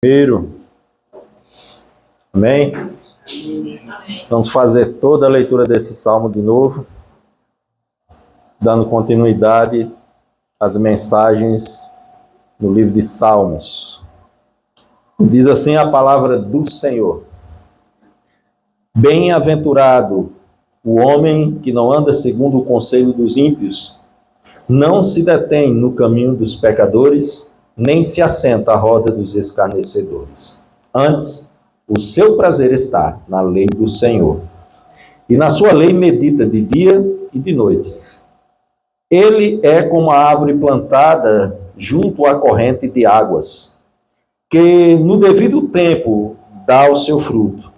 Primeiro, amém? Vamos fazer toda a leitura desse salmo de novo, dando continuidade às mensagens no livro de Salmos. Diz assim a palavra do Senhor: Bem-aventurado o homem que não anda segundo o conselho dos ímpios, não se detém no caminho dos pecadores, nem se assenta à roda dos escarnecedores. Antes, o seu prazer está na lei do Senhor, e na sua lei medita de dia e de noite. Ele é como a árvore plantada junto à corrente de águas, que no devido tempo dá o seu fruto,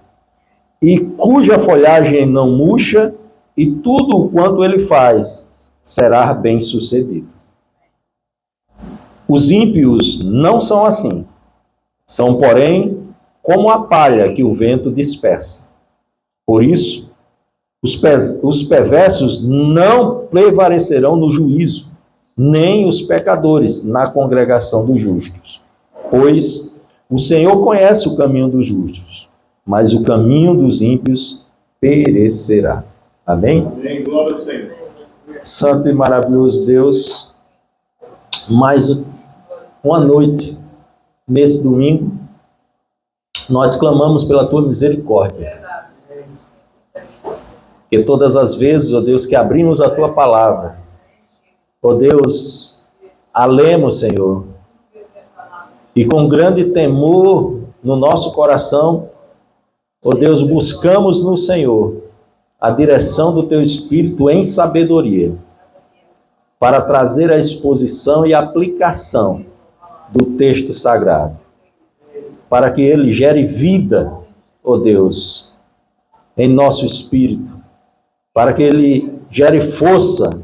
e cuja folhagem não murcha, e tudo o quanto ele faz será bem-sucedido. Os ímpios não são assim. São, porém, como a palha que o vento dispersa. Por isso, os perversos não prevalecerão no juízo, nem os pecadores na congregação dos justos. Pois o Senhor conhece o caminho dos justos, mas o caminho dos ímpios perecerá. Amém? Amém. Glória ao Senhor. Santo e maravilhoso Deus, mais uma noite, nesse domingo, nós clamamos pela Tua misericórdia. Que todas as vezes, ó Deus, que abrimos a Tua palavra, ó Deus, a lemos, Senhor, e com grande temor no nosso coração, ó Deus, buscamos no Senhor a direção do Teu Espírito em sabedoria, para trazer a exposição e a aplicação do texto sagrado, para que ele gere vida, ó Deus, em nosso espírito, para que ele gere força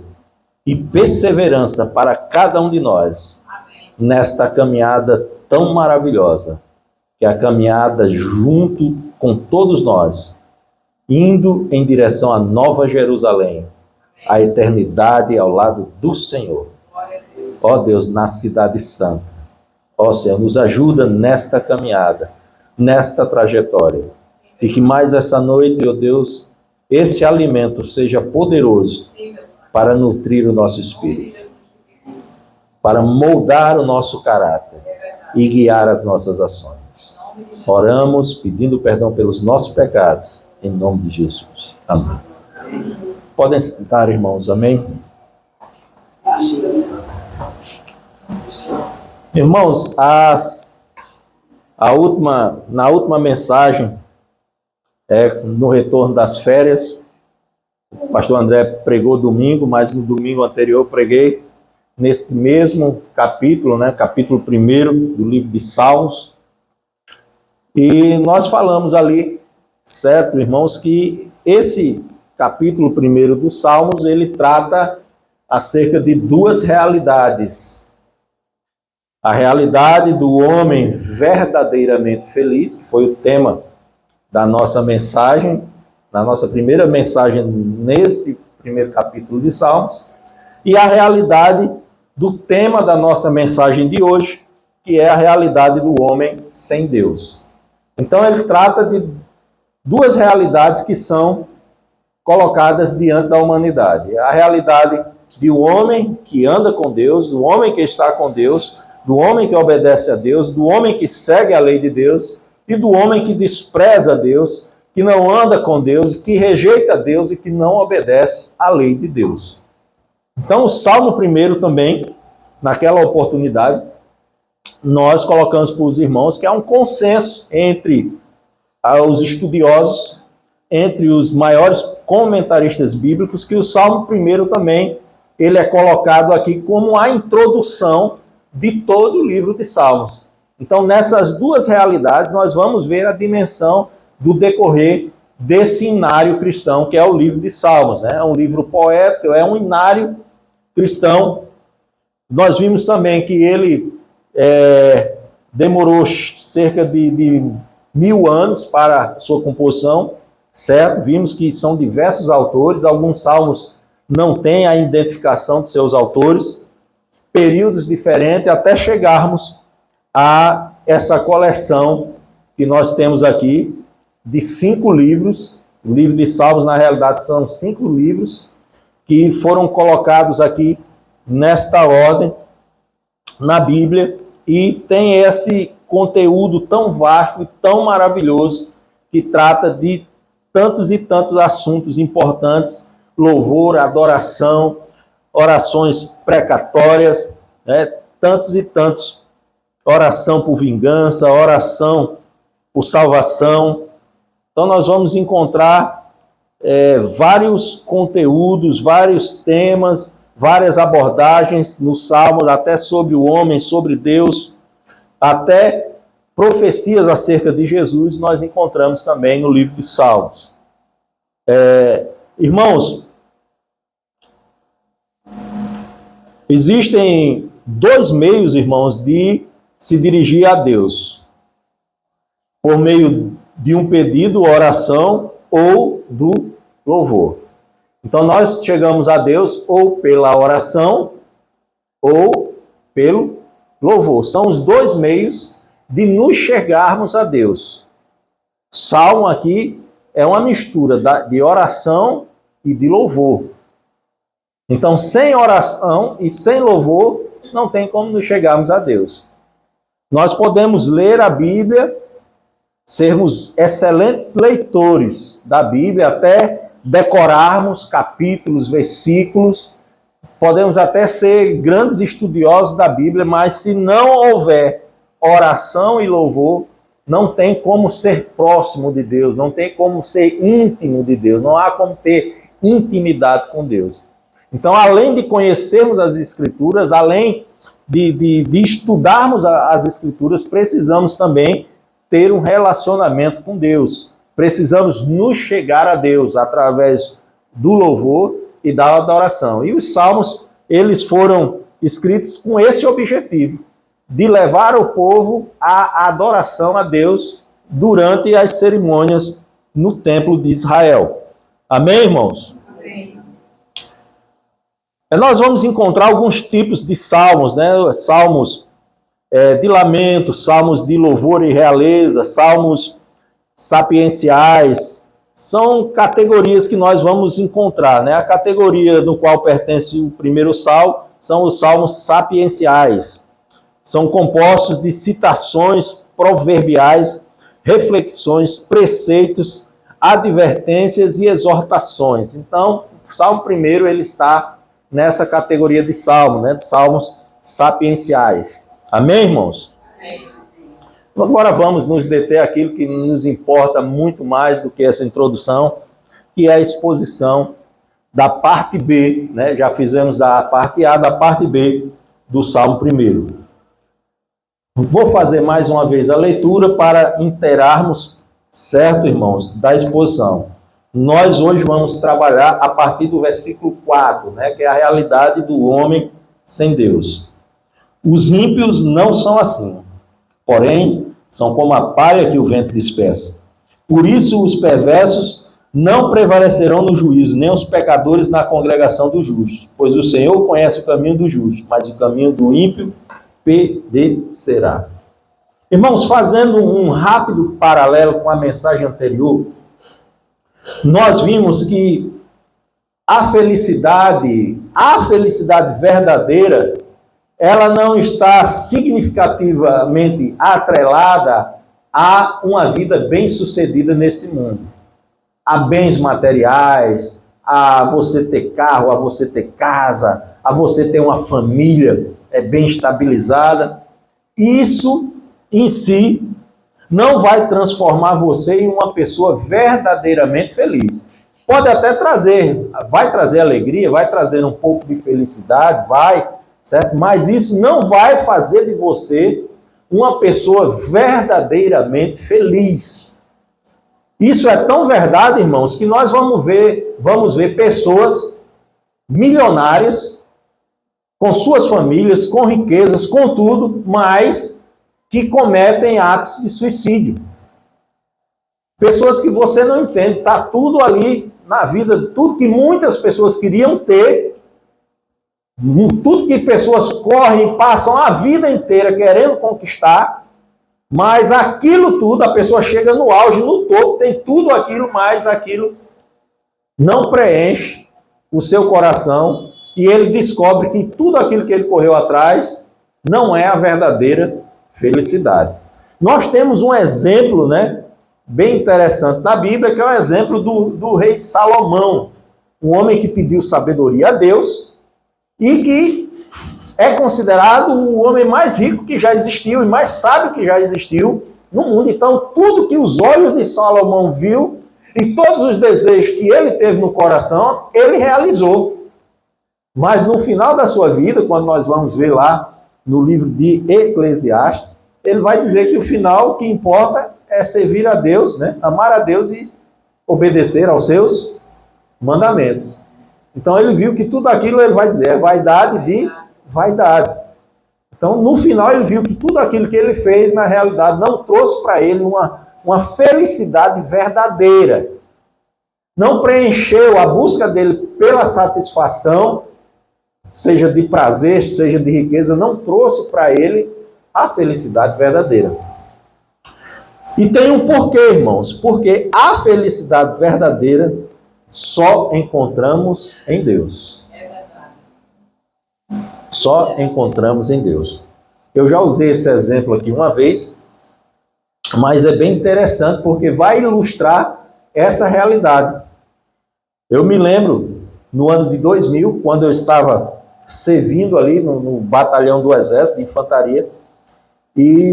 e perseverança para cada um de nós, nesta caminhada tão maravilhosa, que é a caminhada junto com todos nós, indo em direção à Nova Jerusalém, a eternidade ao lado do Senhor. Ó Deus, na cidade santa. Ó Senhor, nos ajuda nesta caminhada, nesta trajetória. E que mais essa noite, ó Deus, esse alimento seja poderoso para nutrir o nosso espírito, para moldar o nosso caráter e guiar as nossas ações. Oramos pedindo perdão pelos nossos pecados, em nome de Jesus. Amém. Podem sentar, irmãos. Amém? Irmãos, na última mensagem, no retorno das férias, o pastor André pregou domingo, mas no domingo anterior eu preguei neste mesmo capítulo, capítulo 1 do livro de Salmos, e nós falamos ali, certo, irmãos, que esse capítulo 1 dos Salmos, ele trata acerca de duas realidades. A realidade do homem verdadeiramente feliz, que foi o tema da nossa mensagem, na nossa primeira mensagem neste primeiro capítulo de Salmos, e a realidade do tema da nossa mensagem de hoje, que é a realidade do homem sem Deus. Então ele trata de duas realidades que são colocadas diante da humanidade. A realidade de um homem que anda com Deus, do homem que está com Deus, do homem que obedece a Deus, do homem que segue a lei de Deus e do homem que despreza Deus, que não anda com Deus, que rejeita Deus e que não obedece à lei de Deus. Então, o Salmo 1 também, naquela oportunidade, nós colocamos para os irmãos que há um consenso entre os estudiosos, entre os maiores comentaristas bíblicos, que o Salmo 1 também, ele é colocado aqui como a introdução de todo o livro de Salmos. Então, nessas duas realidades, nós vamos ver a dimensão do decorrer desse inário cristão, que é o livro de Salmos. É um livro poético, é um inário cristão. Nós vimos também que ele demorou cerca de 1000 anos para sua composição, certo? Vimos que são diversos autores, alguns salmos não têm a identificação de seus autores, períodos diferentes, até chegarmos a essa coleção que nós temos aqui de 5 livros. O livro de Salmos, na realidade, são 5 livros que foram colocados aqui nesta ordem na Bíblia, e tem esse conteúdo tão vasto e tão maravilhoso que trata de tantos e tantos assuntos importantes: louvor, adoração, orações precatórias, né? Tantos e tantos, oração por vingança, oração por salvação. Então nós vamos encontrar vários conteúdos, vários temas, várias abordagens nos Salmos, até sobre o homem, sobre Deus, até profecias acerca de Jesus, nós encontramos também no livro de Salmos. Irmãos, existem 2 meios, irmãos, de se dirigir a Deus: por meio de um pedido, oração, ou do louvor. Então nós chegamos a Deus ou pela oração ou pelo louvor. São os 2 meios de nos chegarmos a Deus. Salmo aqui é uma mistura de oração e de louvor. Então, sem oração e sem louvor, não tem como nos chegarmos a Deus. Nós podemos ler a Bíblia, sermos excelentes leitores da Bíblia, até decorarmos capítulos, versículos, podemos até ser grandes estudiosos da Bíblia, mas se não houver oração e louvor, não tem como ser próximo de Deus, não tem como ser íntimo de Deus, não há como ter intimidade com Deus. Então, além de conhecermos as Escrituras, além de estudarmos as Escrituras, precisamos também ter um relacionamento com Deus. Precisamos nos chegar a Deus através do louvor e da adoração. E os salmos, eles foram escritos com esse objetivo, de levar o povo à adoração a Deus durante as cerimônias no templo de Israel. Amém, irmãos? Amém. Nós vamos encontrar alguns tipos de salmos, né? Salmos de lamento, salmos de louvor e realeza, salmos sapienciais. São categorias que nós vamos encontrar, né? A categoria no qual pertence o primeiro salmo são os salmos sapienciais. São compostos de citações proverbiais, reflexões, preceitos, advertências e exortações. Então, o salmo primeiro ele está nessa categoria de salmo, né? De salmos sapienciais. Amém, irmãos? Amém. Agora vamos nos deter àquilo que nos importa muito mais do que essa introdução, que é a exposição da parte B, né? Já fizemos da parte A, da parte B do Salmo 1. Vou fazer mais uma vez a leitura para inteirarmos, certo, irmãos, da exposição. Nós hoje vamos trabalhar a partir do versículo 4, né? Que é a realidade do homem sem Deus. Os ímpios não são assim, porém, são como a palha que o vento dispersa. Por isso, os perversos não prevalecerão no juízo, nem os pecadores na congregação dos justos. Pois o Senhor conhece o caminho do justo, mas o caminho do ímpio perecerá. Irmãos, fazendo um rápido paralelo com a mensagem anterior, nós vimos que a felicidade verdadeira, ela não está significativamente atrelada a uma vida bem-sucedida nesse mundo. A bens materiais, a você ter carro, a você ter casa, a você ter uma família bem estabilizada. Isso, em si, não vai transformar você em uma pessoa verdadeiramente feliz. Pode até vai trazer alegria, vai trazer um pouco de felicidade, certo? Mas isso não vai fazer de você uma pessoa verdadeiramente feliz. Isso é tão verdade, irmãos, que nós vamos ver pessoas milionárias, com suas famílias, com riquezas, com tudo, mas que cometem atos de suicídio. Pessoas que você não entende, está tudo ali na vida, tudo que muitas pessoas queriam ter, tudo que pessoas correm e passam a vida inteira querendo conquistar, Mas aquilo tudo, a pessoa chega no auge, no topo, tem tudo aquilo, mas aquilo não preenche o seu coração e ele descobre que tudo aquilo que ele correu atrás não é a verdadeira felicidade. Nós temos um exemplo, né, bem interessante na Bíblia, que é o exemplo do rei Salomão, um homem que pediu sabedoria a Deus e que é considerado o homem mais rico que já existiu e mais sábio que já existiu no mundo. Então, tudo que os olhos de Salomão viu e todos os desejos que ele teve no coração, ele realizou. Mas no final da sua vida, quando nós vamos ver lá no livro de Eclesiastes, ele vai dizer que o final, o que importa é servir a Deus, né? Amar a Deus e obedecer aos seus mandamentos. Então ele viu que tudo aquilo, ele vai dizer, é vaidade de vaidade. Então no final ele viu que tudo aquilo que ele fez, na realidade, não trouxe para ele uma felicidade verdadeira. Não preencheu a busca dele pela satisfação, seja de prazer, seja de riqueza, não trouxe para ele a felicidade verdadeira. E tem um porquê, irmãos, porque a felicidade verdadeira só encontramos em Deus. Só encontramos em Deus. Eu já usei esse exemplo aqui uma vez, mas é bem interessante porque vai ilustrar essa realidade. Eu me lembro, no ano de 2000, quando eu estava servindo ali no batalhão do Exército de Infantaria, e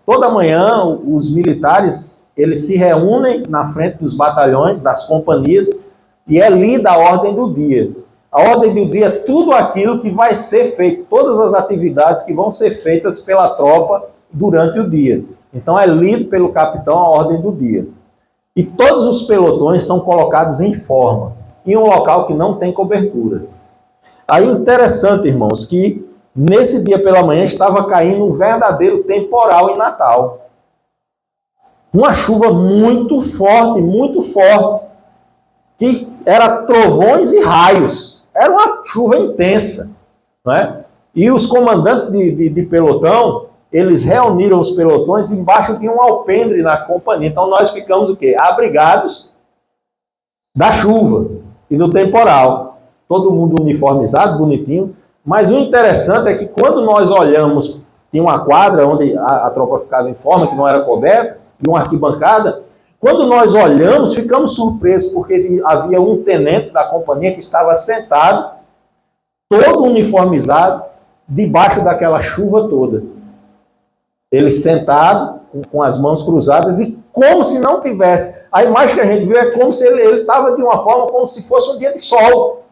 toda manhã os militares, eles se reúnem na frente dos batalhões, das companhias, e é lida a ordem do dia. A ordem do dia é tudo aquilo que vai ser feito, todas as atividades que vão ser feitas pela tropa durante o dia. Então é lido pelo capitão a ordem do dia. E todos os pelotões são colocados em forma, em um local que não tem cobertura. Aí interessante, irmãos, que nesse dia pela manhã estava caindo um verdadeiro temporal em Natal. Uma chuva muito forte, que era trovões e raios. Era uma chuva intensa, não é? E os comandantes de pelotão, eles reuniram os pelotões embaixo de um alpendre na companhia. Então nós ficamos o quê? Abrigados da chuva e do temporal. Todo mundo uniformizado, bonitinho. Mas o interessante é que quando nós olhamos, tinha uma quadra onde a tropa ficava em forma, que não era coberta, e uma arquibancada. Quando nós olhamos, ficamos surpresos, porque havia um tenente da companhia que estava sentado, todo uniformizado, debaixo daquela chuva toda. Ele sentado, com as mãos cruzadas, e como se não tivesse. A imagem que a gente viu é como se ele estava de uma forma, como se fosse um dia de sol.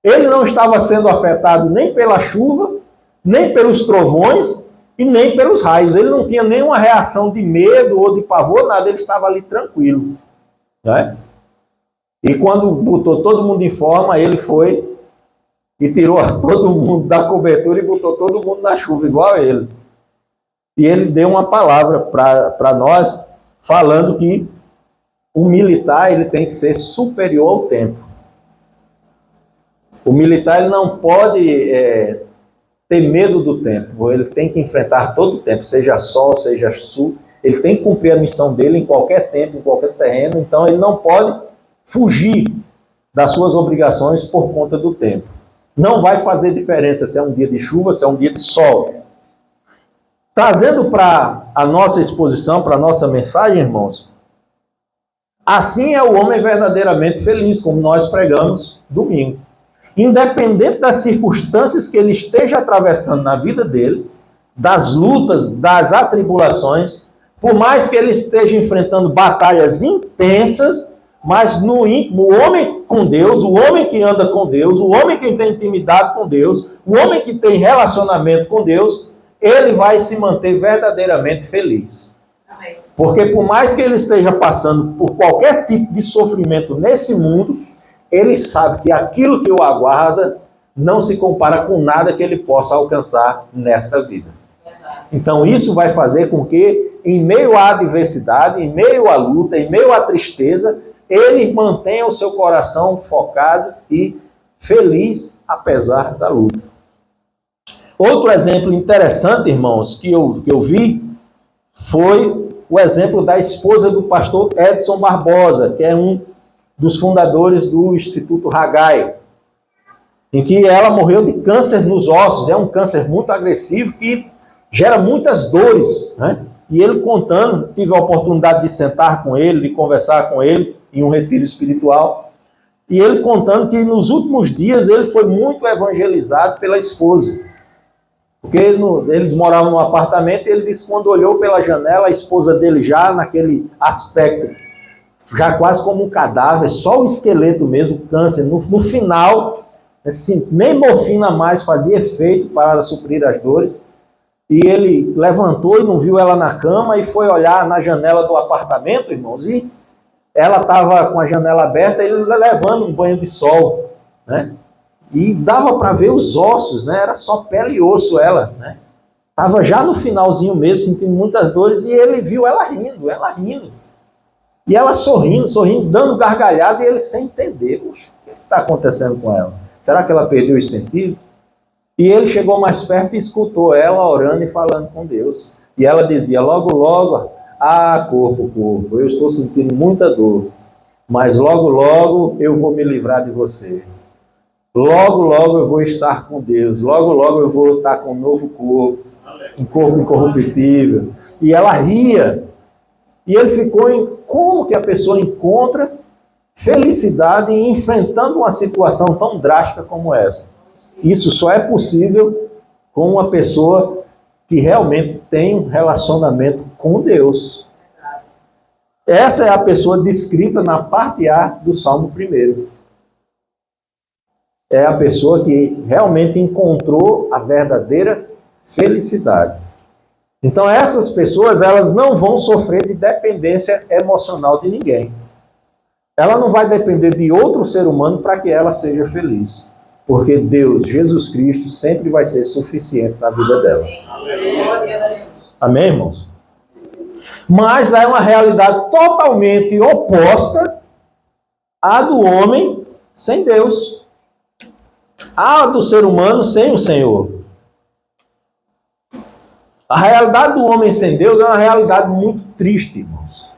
Ele não estava sendo afetado nem pela chuva, nem pelos trovões e nem pelos raios. Ele não tinha nenhuma reação de medo ou de pavor, nada. Ele estava ali tranquilo. Né? E quando botou todo mundo em forma, ele foi e tirou todo mundo da cobertura e botou todo mundo na chuva, igual a ele. E ele deu uma palavra para nós, falando que o militar ele tem que ser superior ao tempo. O militar ele não pode ter medo do tempo, ele tem que enfrentar todo o tempo, seja sol, seja sul, ele tem que cumprir a missão dele em qualquer tempo, em qualquer terreno, então ele não pode fugir das suas obrigações por conta do tempo. Não vai fazer diferença se é um dia de chuva, se é um dia de sol. Trazendo para a nossa exposição, para a nossa mensagem, irmãos, assim é o homem verdadeiramente feliz, como nós pregamos domingo. Independente das circunstâncias que ele esteja atravessando na vida dele, das lutas, das atribulações, por mais que ele esteja enfrentando batalhas intensas, mas no íntimo, o homem com Deus, o homem que anda com Deus, o homem que tem intimidade com Deus, o homem que tem relacionamento com Deus, ele vai se manter verdadeiramente feliz. Amém. Porque por mais que ele esteja passando por qualquer tipo de sofrimento nesse mundo, ele sabe que aquilo que o aguarda não se compara com nada que ele possa alcançar nesta vida. Então isso vai fazer com que, em meio à adversidade, em meio à luta, em meio à tristeza, ele mantenha o seu coração focado e feliz, apesar da luta. Outro exemplo interessante, irmãos, que eu vi, foi o exemplo da esposa do pastor Edson Barbosa, que é um dos fundadores do Instituto Haggai, em que ela morreu de câncer nos ossos. É um câncer muito agressivo que gera muitas dores, né? E ele contando, tive a oportunidade de sentar com ele, de conversar com ele em um retiro espiritual, e ele contando que nos últimos dias ele foi muito evangelizado pela esposa. Porque eles moravam num apartamento e ele disse que quando olhou pela janela, a esposa dele já naquele aspecto, já quase como um cadáver, só o esqueleto mesmo, câncer. No final, assim, nem morfina mais fazia efeito para suprir as dores. E ele levantou e não viu ela na cama e foi olhar na janela do apartamento, irmãos, e ela estava com a janela aberta, ele levando um banho de sol, né? E dava para ver os ossos, né? Era só pele e osso ela, né? Estava já no finalzinho mesmo, sentindo muitas dores, e ele viu ela rindo. E ela sorrindo, dando gargalhada, e ele sem entender. Puxa, o que está acontecendo com ela? Será que ela perdeu os sentidos? E ele chegou mais perto e escutou ela orando e falando com Deus. E ela dizia, logo, logo, corpo, eu estou sentindo muita dor, mas logo, logo eu vou me livrar de você. Logo, logo eu vou estar com Deus. Logo, logo eu vou estar com um novo corpo, um corpo incorruptível. E ela ria. E ele ficou em como que a pessoa encontra felicidade enfrentando uma situação tão drástica como essa. Isso só é possível com uma pessoa que realmente tem um relacionamento com Deus. Essa é a pessoa descrita na parte A do Salmo 1. É a pessoa que realmente encontrou a verdadeira felicidade. Então essas pessoas, elas não vão sofrer de dependência emocional de ninguém. Ela não vai depender de outro ser humano para que ela seja feliz. Porque Deus, Jesus Cristo, sempre vai ser suficiente na vida dela. Amém, irmãos? Mas é uma realidade totalmente oposta à do homem sem Deus. À do ser humano sem o Senhor. A realidade do homem sem Deus é uma realidade muito triste, irmãos.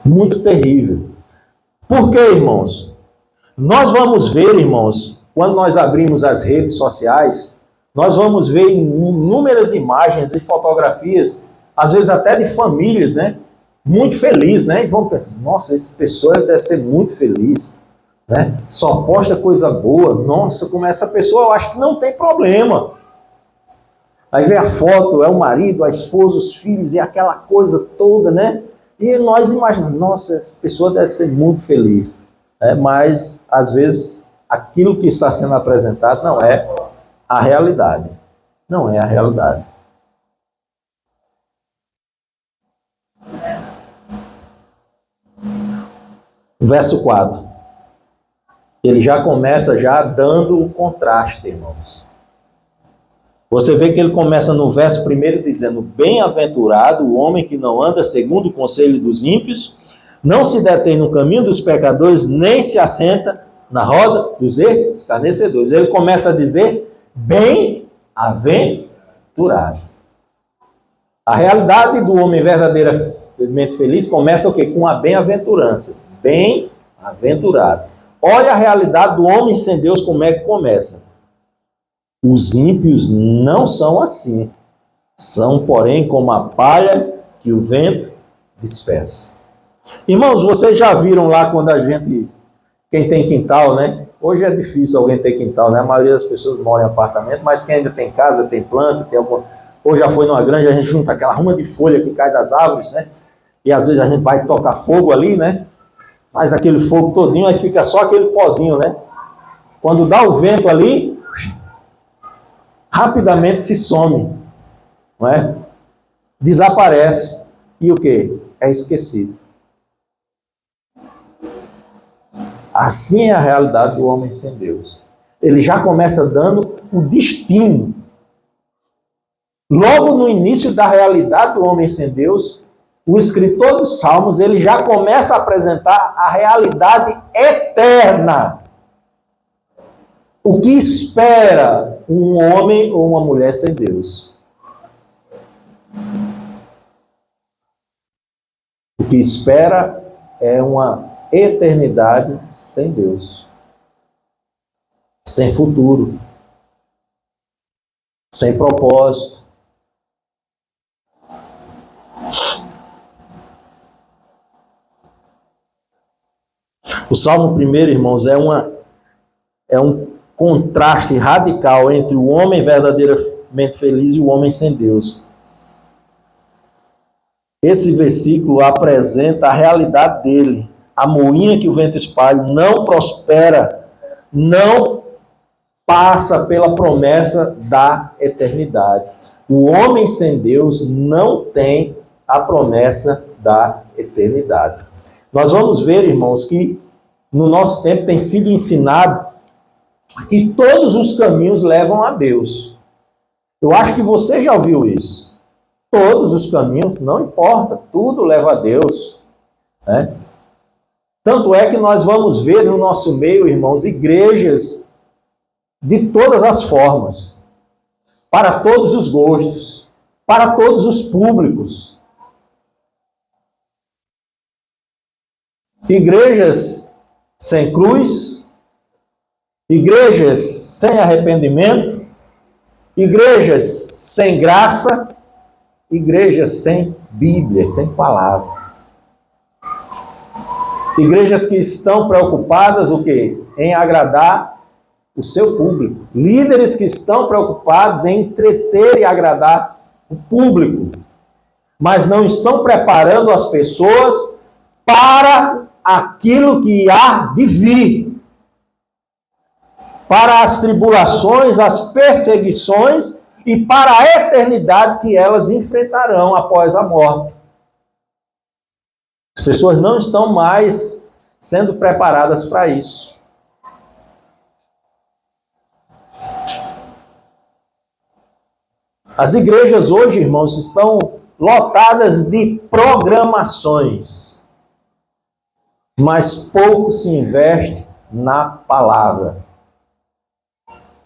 Muito terrível. Por quê, irmãos? Nós vamos ver, irmãos, quando nós abrimos as redes sociais, nós vamos ver inúmeras imagens e fotografias, às vezes até de famílias, né? Muito felizes, né? E vamos pensar, nossa, essa pessoa deve ser muito feliz, né? Só posta coisa boa. Nossa, como essa pessoa, eu acho que não tem problema. Aí vem a foto, é o marido, a esposa, os filhos e aquela coisa toda, né? E nós imaginamos, nossa, essa pessoa deve ser muito feliz. Mas, às vezes, aquilo que está sendo apresentado não é a realidade. Não é a realidade. Verso 4. Ele já começa dando o contraste, irmãos. Você vê que ele começa no verso 1 dizendo, bem-aventurado o homem que não anda segundo o conselho dos ímpios, não se detém no caminho dos pecadores, nem se assenta na roda dos escarnecedores. Ele começa a dizer, bem-aventurado. A realidade do homem verdadeiramente feliz começa o quê? Com a bem-aventurança. Bem-aventurado. Olha a realidade do homem sem Deus, como é que começa. Os ímpios não são assim. São, porém, como a palha que o vento dispersa. Irmãos, vocês já viram lá quando quem tem quintal, né? Hoje é difícil alguém ter quintal, né? A maioria das pessoas mora em apartamento, mas quem ainda tem casa, tem planta, tem alguma... Ou já foi numa granja, a gente junta aquela ruma de folha que cai das árvores, né? E às vezes a gente vai tocar fogo ali, né? Faz aquele fogo todinho, aí fica só aquele pozinho, né? Quando dá o vento ali, rapidamente se some, não é? Desaparece. E o quê? É esquecido. Assim é a realidade do homem sem Deus. Ele já começa dando o destino. Logo no início da realidade do homem sem Deus, o escritor dos Salmos, ele já começa a apresentar a realidade eterna. O que espera um homem ou uma mulher sem Deus? O que espera é uma eternidade sem Deus, sem futuro, sem propósito. O Salmo 1, irmãos, é um contraste radical entre o homem verdadeiramente feliz e o homem sem Deus. Esse versículo apresenta a realidade dele. A moinha que o vento espalha não prospera, não passa pela promessa da eternidade. O homem sem Deus não tem a promessa da eternidade. Nós vamos ver, irmãos, que no nosso tempo tem sido ensinado que todos os caminhos levam a Deus. Eu acho que você já ouviu isso. Todos os caminhos, não importa, tudo leva a Deus, né? Tanto é que nós vamos ver no nosso meio, irmãos, igrejas de todas as formas, para todos os gostos, para todos os públicos. Igrejas sem cruz, igrejas sem arrependimento, igrejas sem graça, igrejas sem Bíblia, sem palavra. Igrejas que estão preocupadas o quê? Em agradar o seu público. Líderes que estão preocupados em entreter e agradar o público, mas não estão preparando as pessoas para aquilo que há de vir, para as tribulações, as perseguições e para a eternidade que elas enfrentarão após a morte. As pessoas não estão mais sendo preparadas para isso. As igrejas hoje, irmãos, estão lotadas de programações, mas pouco se investe na palavra,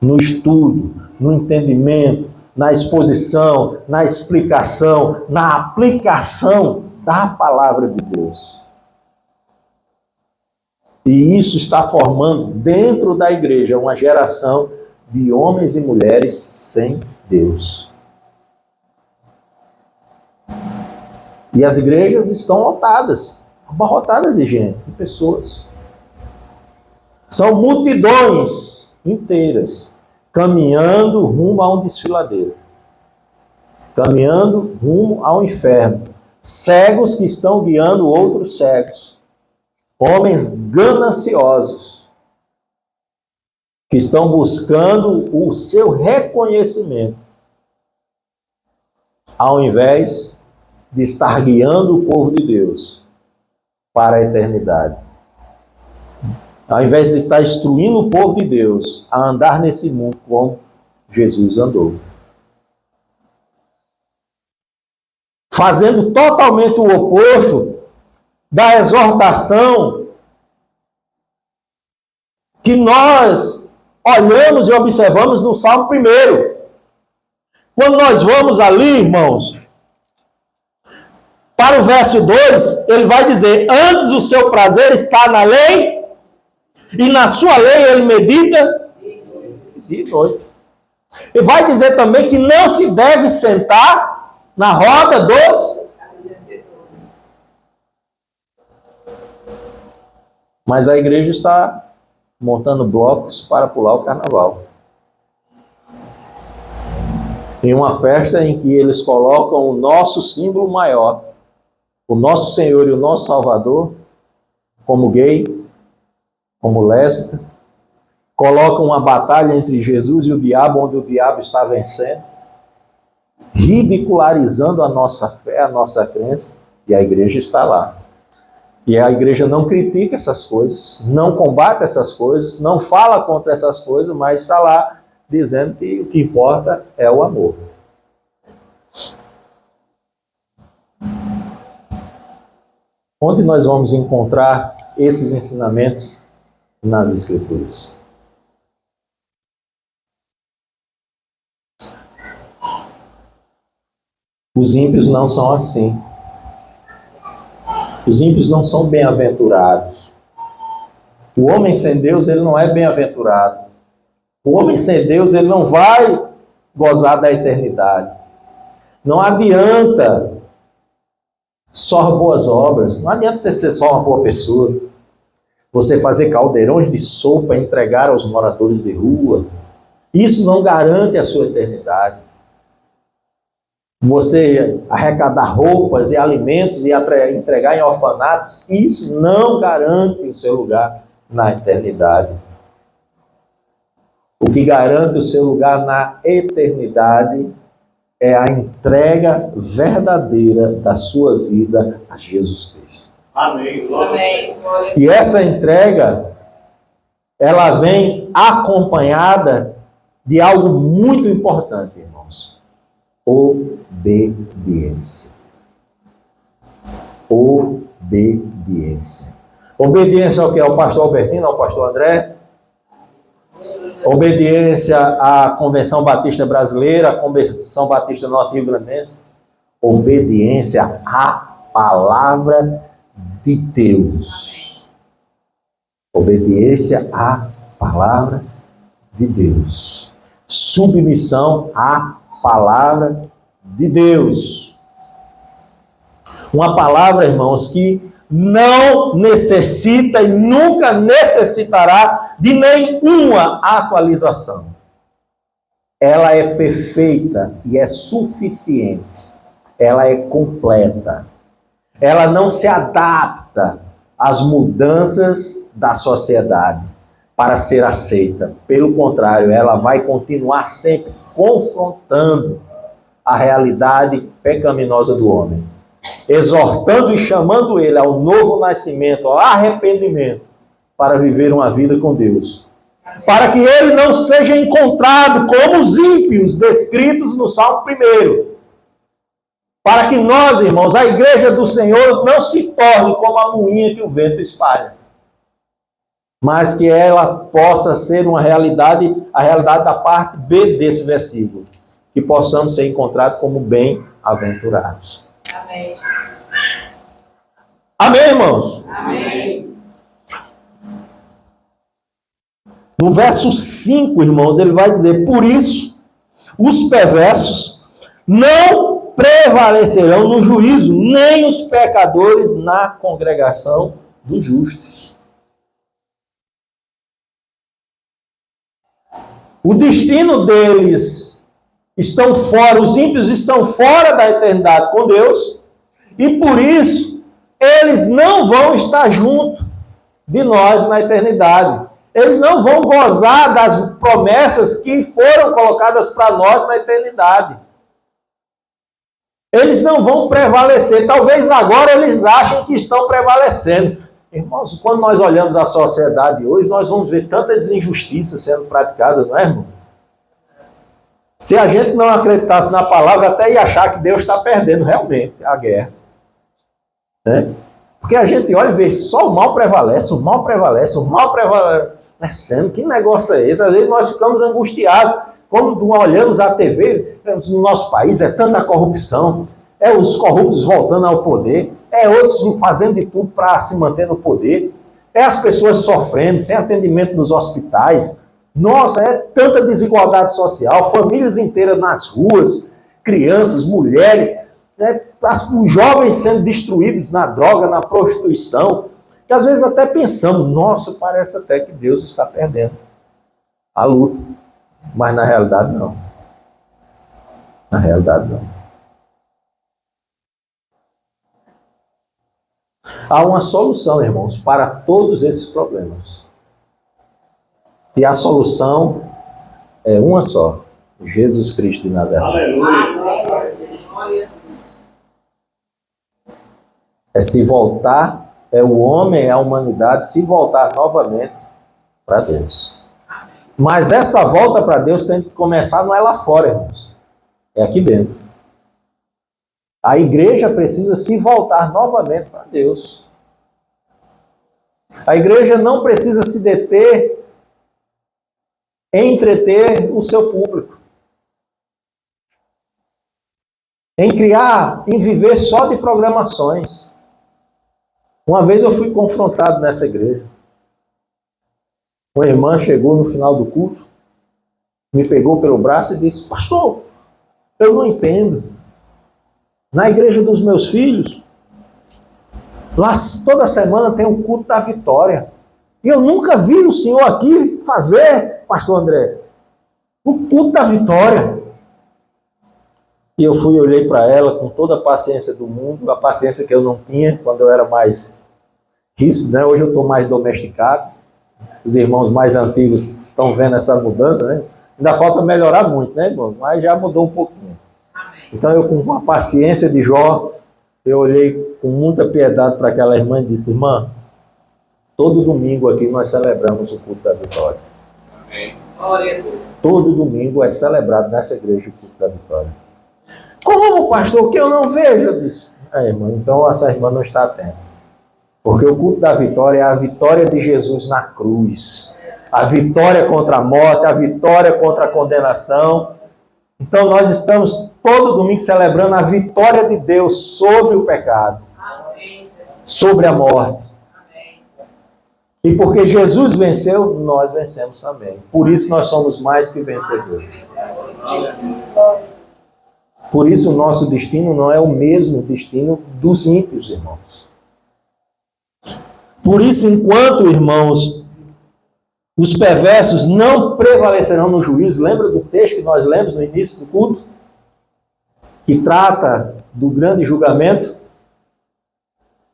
no estudo, no entendimento, na exposição, na explicação, na aplicação da palavra de Deus. E isso está formando dentro da igreja uma geração de homens e mulheres sem Deus. E as igrejas estão lotadas, abarrotadas de gente, de pessoas. São multidões inteiras caminhando rumo a um desfiladeiro, caminhando rumo ao inferno. Cegos que estão guiando outros cegos. Homens gananciosos que estão buscando o seu reconhecimento, ao invés de estar guiando o povo de Deus para a eternidade. Ao invés de estar instruindo o povo de Deus a andar nesse mundo como Jesus andou. Fazendo totalmente o oposto da exortação que nós olhamos e observamos no Salmo 1. Quando nós vamos ali, irmãos, para o verso 2, ele vai dizer: antes o seu prazer está na lei, e na sua lei ele medita de noite. E vai dizer também que não se deve sentar na roda dos... Mas a igreja está montando blocos para pular o carnaval. Em uma festa em que eles colocam o nosso símbolo maior, o nosso Senhor e o nosso Salvador, como gay, como lésbica, colocam uma batalha entre Jesus e o diabo, onde o diabo está vencendo, ridicularizando a nossa fé, a nossa crença, e a igreja está lá. E a igreja não critica essas coisas, não combate essas coisas, não fala contra essas coisas, mas está lá dizendo que o que importa é o amor. Onde nós vamos encontrar esses ensinamentos? Nas Escrituras. Os ímpios não são assim. Os ímpios não são bem-aventurados. O homem sem Deus, ele não é bem-aventurado. O homem sem Deus, ele não vai gozar da eternidade. Não adianta só boas obras. Não adianta você ser só uma boa pessoa. Você fazer caldeirões de sopa e entregar aos moradores de rua. Isso não garante a sua eternidade. Você arrecadar roupas e alimentos e entregar em orfanatos, isso não garante o seu lugar na eternidade. O que garante o seu lugar na eternidade é a entrega verdadeira da sua vida a Jesus Cristo. Amém. Amém. E essa entrega, ela vem acompanhada de algo muito importante, irmãos. Obediência. Obediência. Obediência ao que? Ao pastor Albertino, ao pastor André? Obediência à Convenção Batista Brasileira, à Convenção Batista Norte-Rio-Grandense. Obediência à palavra de Deus. Obediência à palavra de Deus. Submissão à palavra de Deus. Uma palavra, irmãos, que não necessita e nunca necessitará de nenhuma atualização. Ela é perfeita e é suficiente. Ela é completa. Ela não se adapta às mudanças da sociedade para ser aceita. Pelo contrário, ela vai continuar sempre confrontando a realidade pecaminosa do homem, exortando e chamando ele ao novo nascimento, ao arrependimento, para viver uma vida com Deus. Para que ele não seja encontrado como os ímpios descritos no Salmo 1. Para que nós, irmãos, a igreja do Senhor, não se torne como a moinha que o vento espalha. Mas que ela possa ser uma realidade, a realidade da parte B desse versículo. Que possamos ser encontrados como bem-aventurados. Amém. Amém, irmãos? Amém. No verso 5, irmãos, ele vai dizer: por isso, os perversos não prevalecerão no juízo, nem os pecadores na congregação dos justos. O destino deles estão fora, os ímpios estão fora da eternidade com Deus, e por isso eles não vão estar junto de nós na eternidade. Eles não vão gozar das promessas que foram colocadas para nós na eternidade. Eles não vão prevalecer. Talvez agora eles achem que estão prevalecendo. Irmãos, quando nós olhamos a sociedade hoje, nós vamos ver tantas injustiças sendo praticadas, não é, irmão? Se a gente não acreditasse na palavra, até ia achar que Deus está perdendo realmente a guerra. Né? Porque a gente olha e vê, só o mal prevalece, o mal prevalece, o mal prevalecendo. Que negócio é esse? Às vezes nós ficamos angustiados. Quando olhamos a TV, no nosso país é tanta corrupção, é os corruptos voltando ao poder, é outros fazendo de tudo para se manter no poder, é as pessoas sofrendo, sem atendimento nos hospitais. Nossa, é tanta desigualdade social, famílias inteiras nas ruas, crianças, mulheres, né, os jovens sendo destruídos na droga, na prostituição, que às vezes até pensamos, nossa, parece até que Deus está perdendo a luta. Mas na realidade não. Na realidade não. Há uma solução, irmãos, para todos esses problemas. E a solução é uma só: Jesus Cristo de Nazaré. Aleluia. É se voltar, é o homem, é a humanidade se voltar novamente para Deus. Mas essa volta para Deus tem que começar, não é lá fora, irmãos. É aqui dentro. A igreja precisa se voltar novamente para Deus. A igreja não precisa se deter em entreter o seu público. Em criar, em viver só de programações. Uma vez eu fui confrontado nessa igreja. Uma irmã chegou no final do culto, me pegou pelo braço e disse: pastor, eu não entendo. Na igreja dos meus filhos, lá toda semana tem um culto da vitória. E eu nunca vi o senhor aqui fazer, pastor André, o culto da vitória. E eu fui e olhei para ela com toda a paciência do mundo, a paciência que eu não tinha quando eu era mais ríspido, né? Hoje eu estou mais domesticado. Os irmãos mais antigos estão vendo essa mudança, né? Ainda falta melhorar muito, né, irmão? Mas já mudou um pouquinho. Então eu, com a paciência de Jó, eu olhei com muita piedade para aquela irmã e disse: irmã, todo domingo aqui nós celebramos o culto da vitória. Amém. Glória a Deus. Todo domingo é celebrado nessa igreja o culto da vitória. Como, pastor, que eu não vejo? Eu disse: irmã, então essa irmã não está atenta. Porque o culto da vitória é a vitória de Jesus na cruz. A vitória contra a morte, a vitória contra a condenação. Então nós estamos todo domingo celebrando a vitória de Deus sobre o pecado, sobre a morte. E porque Jesus venceu, nós vencemos também. Por isso nós somos mais que vencedores. Por isso o nosso destino não é o mesmo destino dos ímpios, irmãos. Por isso, enquanto, irmãos, os perversos não prevalecerão no juízo, lembra do texto que nós lemos no início do culto? Que trata do grande julgamento?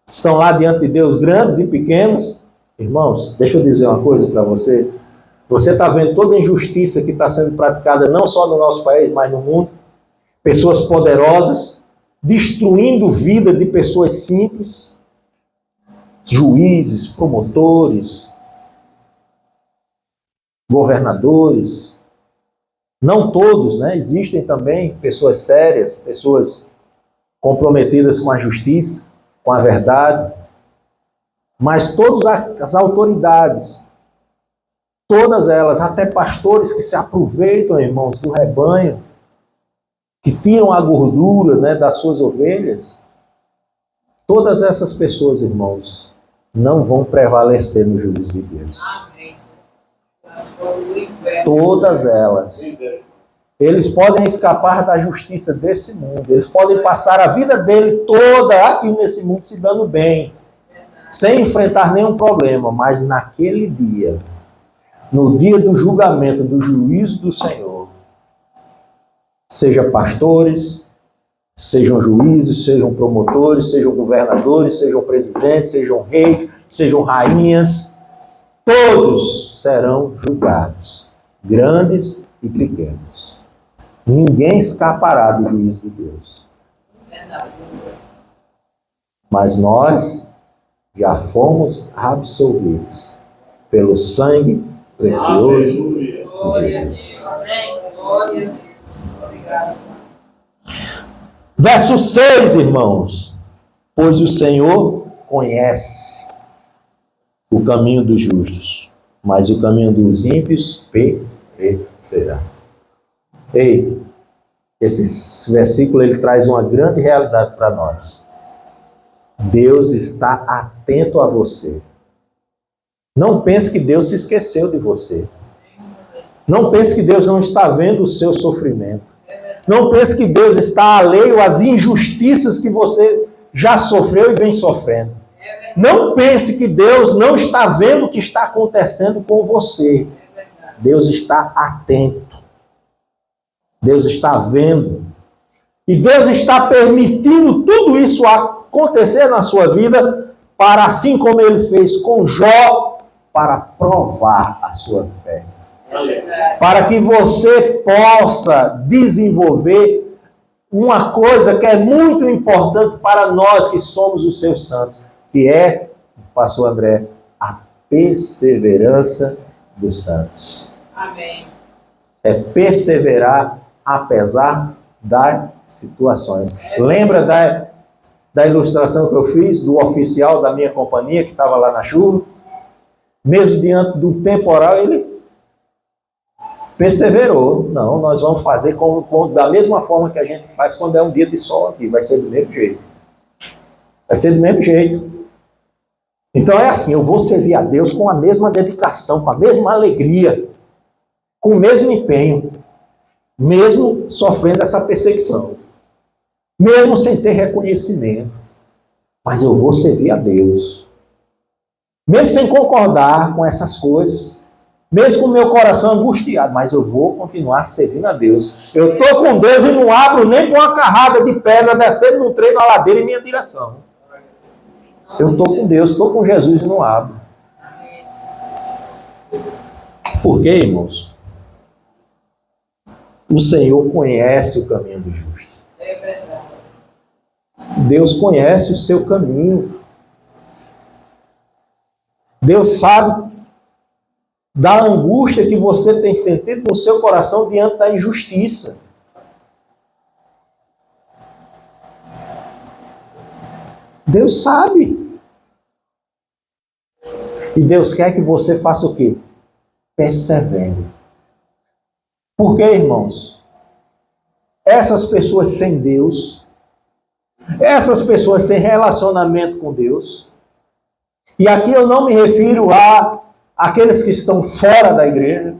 Estão lá diante de Deus grandes e pequenos. Irmãos, deixa eu dizer uma coisa para você. Você está vendo toda a injustiça que está sendo praticada não só no nosso país, mas no mundo. Pessoas poderosas, destruindo vida de pessoas simples, juízes, promotores, governadores. Não todos, né? Existem também pessoas sérias, pessoas comprometidas com a justiça, com a verdade. Mas todas as autoridades, todas elas, até pastores que se aproveitam, irmãos, do rebanho, que tiram a gordura, né, das suas ovelhas, todas essas pessoas, irmãos, não vão prevalecer no juízo de Deus. Todas elas. Eles podem escapar da justiça desse mundo. Eles podem passar a vida dele toda aqui nesse mundo se dando bem, sem enfrentar nenhum problema. Mas naquele dia, no dia do julgamento, do juízo do Senhor, seja pastores, sejam juízes, sejam promotores, sejam governadores, sejam presidentes, sejam reis, sejam rainhas, todos serão julgados, grandes e pequenos. Ninguém escapará do juízo de Deus. Mas nós já fomos absolvidos pelo sangue precioso de Jesus. Verso 6, irmãos. Pois o Senhor conhece o caminho dos justos, mas o caminho dos ímpios perecerá. Ei, esse versículo ele traz uma grande realidade para nós. Deus está atento a você. Não pense que Deus se esqueceu de você. Não pense que Deus não está vendo o seu sofrimento. Não pense que Deus está alheio às injustiças que você já sofreu e vem sofrendo. Não pense que Deus não está vendo o que está acontecendo com você. Deus está atento. Deus está vendo. E Deus está permitindo tudo isso acontecer na sua vida, para, assim como Ele fez com Jó, para provar a sua fé. Para que você possa desenvolver uma coisa que é muito importante para nós que somos os seus santos, que é, pastor André, a perseverança dos santos. Amém. É perseverar apesar das situações. Lembra da ilustração que eu fiz do oficial da minha companhia que estava lá na chuva? Mesmo diante do temporal, ele perseverou. Não, nós vamos fazer da mesma forma que a gente faz quando é um dia de sol aqui. Vai ser do mesmo jeito. Vai ser do mesmo jeito. Então é assim, eu vou servir a Deus com a mesma dedicação, com a mesma alegria, com o mesmo empenho, mesmo sofrendo essa perseguição, mesmo sem ter reconhecimento. Mas eu vou servir a Deus. Mesmo sem concordar com essas coisas, mesmo com o meu coração angustiado, mas eu vou continuar servindo a Deus. Eu estou com Deus e não abro nem para uma carrada de pedra descendo num trem na ladeira em minha direção. Eu estou com Deus, estou com Jesus e não abro. Por quê, irmãos? O Senhor conhece o caminho do justo. Deus conhece o seu caminho. Deus sabe da angústia que você tem sentido no seu coração diante da injustiça. Deus sabe. E Deus quer que você faça o quê? Persevere. Por quê, irmãos? Essas pessoas sem Deus, essas pessoas sem relacionamento com Deus, e aqui eu não me refiro a aqueles que estão fora da igreja,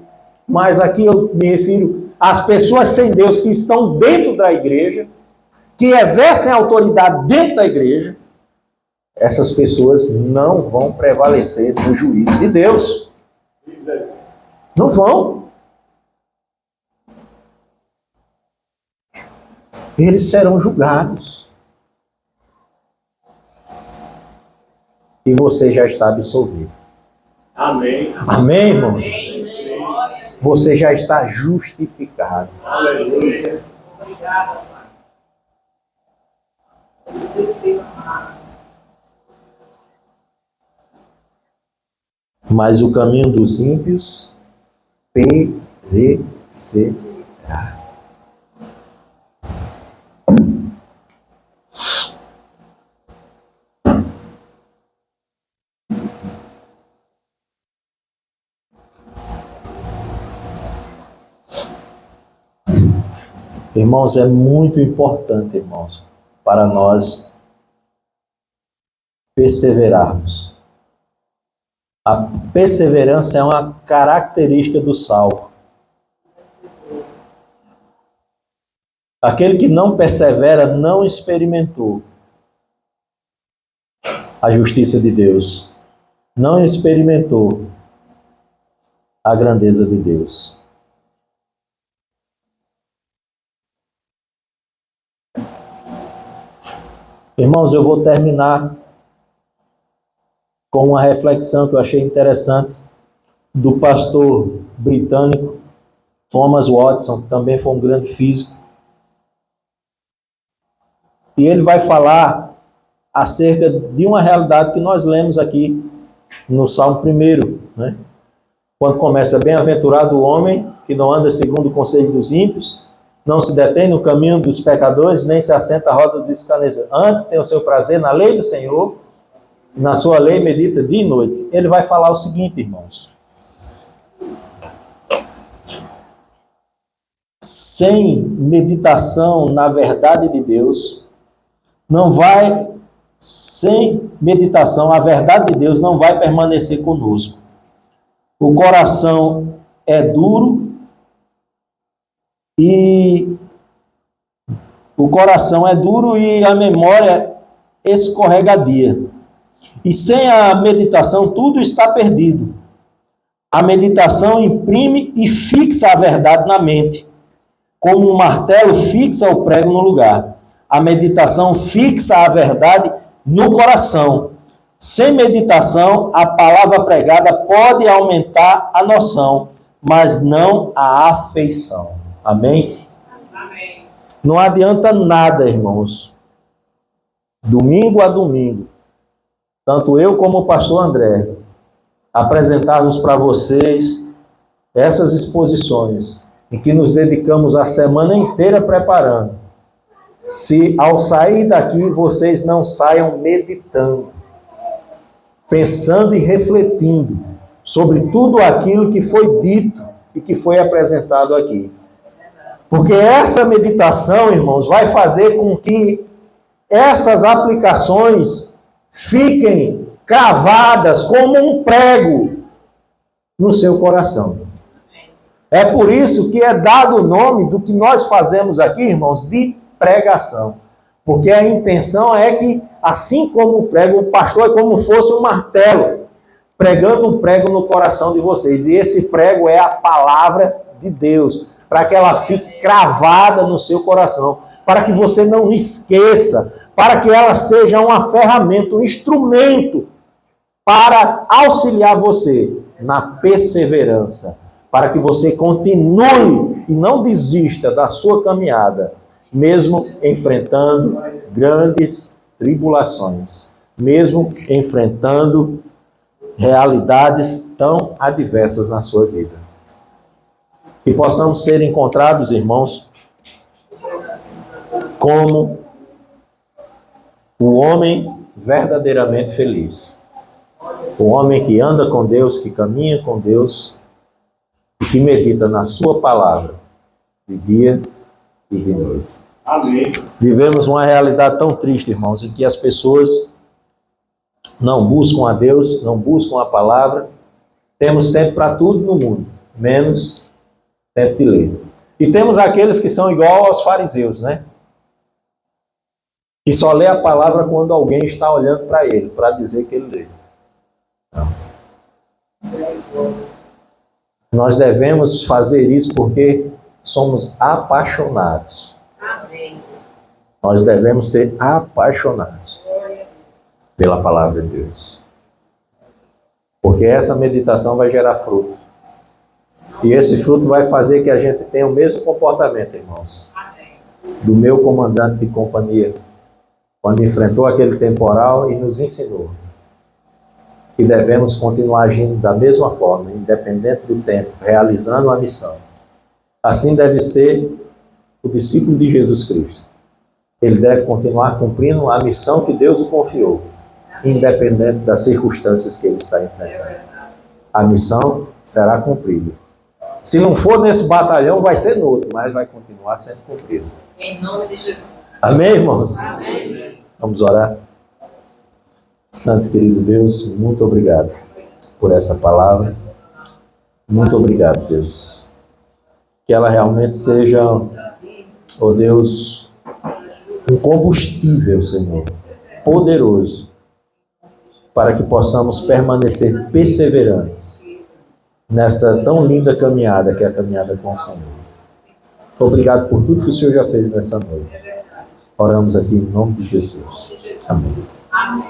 mas aqui eu me refiro às pessoas sem Deus que estão dentro da igreja, que exercem autoridade dentro da igreja. Essas pessoas não vão prevalecer no juízo de Deus. Não vão. Eles serão julgados. E você já está absolvido. Amém. Amém, irmãos? Você já está justificado. Aleluia. Obrigada, Pai. Mas o caminho dos ímpios perecerá. Irmãos, é muito importante, irmãos, para nós perseverarmos. A perseverança é uma característica do salvo. Aquele que não persevera não experimentou a justiça de Deus, não experimentou a grandeza de Deus. Irmãos, eu vou terminar com uma reflexão que eu achei interessante do pastor britânico Thomas Watson, que também foi um grande físico. E ele vai falar acerca de uma realidade que nós lemos aqui no Salmo 1, né? Quando começa: bem-aventurado o homem que não anda segundo o conselho dos ímpios, não se detém no caminho dos pecadores, nem se assenta à roda dos escarnecedores. Antes tem o seu prazer na lei do Senhor, e na sua lei medita dia e noite. Ele vai falar o seguinte, irmãos: sem meditação na verdade de Deus, sem meditação, a verdade de Deus não vai permanecer conosco. O coração é duro e a memória escorregadia. E sem a meditação tudo está perdido. A meditação imprime e fixa a verdade na mente, como um martelo fixa o prego no lugar. A meditação fixa a verdade no coração. Sem meditação, a palavra pregada pode aumentar a noção, mas não a afeição. Amém? Amém. Não adianta nada, irmãos, domingo a domingo, tanto eu como o pastor André, apresentarmos para vocês essas exposições em que nos dedicamos a semana inteira preparando, se ao sair daqui vocês não saiam meditando, pensando e refletindo sobre tudo aquilo que foi dito e que foi apresentado aqui. Porque essa meditação, irmãos, vai fazer com que essas aplicações fiquem cravadas como um prego no seu coração. É por isso que é dado o nome do que nós fazemos aqui, irmãos, de pregação. Porque a intenção é que, assim como o prego, o pastor é como fosse um martelo, pregando um prego no coração de vocês. E esse prego é a palavra de Deus, para que ela fique cravada no seu coração, para que você não esqueça, para que ela seja uma ferramenta, um instrumento para auxiliar você na perseverança, para que você continue e não desista da sua caminhada, mesmo enfrentando grandes tribulações, mesmo enfrentando realidades tão adversas na sua vida. Que possamos ser encontrados, irmãos, como o homem verdadeiramente feliz. O homem que anda com Deus, que caminha com Deus e que medita na sua palavra de dia e de noite. Amém. Vivemos uma realidade tão triste, irmãos, em que as pessoas não buscam a Deus, não buscam a palavra. Temos tempo para tudo no mundo, menos tempo de ler. E temos aqueles que são igual aos fariseus, né? Que só lê a palavra quando alguém está olhando para ele, para dizer que ele lê. Não. Nós devemos fazer isso porque somos apaixonados. Amém. Nós devemos ser apaixonados pela palavra de Deus. Porque essa meditação vai gerar fruto. E esse fruto vai fazer que a gente tenha o mesmo comportamento, irmãos, do meu comandante de companhia, quando enfrentou aquele temporal e nos ensinou que devemos continuar agindo da mesma forma, independente do tempo, realizando a missão. Assim deve ser o discípulo de Jesus Cristo. Ele deve continuar cumprindo a missão que Deus o confiou, independente das circunstâncias que ele está enfrentando. A missão será cumprida. Se não for nesse batalhão, vai ser no outro, mas vai continuar sendo cumprida. Em nome de Jesus. Amém, irmãos? Amém. Vamos orar. Santo e querido Deus, muito obrigado por essa palavra. Muito obrigado, Deus. Que ela realmente seja, ó Deus, um combustível, Senhor, poderoso, para que possamos permanecer perseverantes nesta tão linda caminhada que é a caminhada com o Senhor. Obrigado por tudo que o Senhor já fez nessa noite. Oramos aqui em nome de Jesus. Amém. Amém.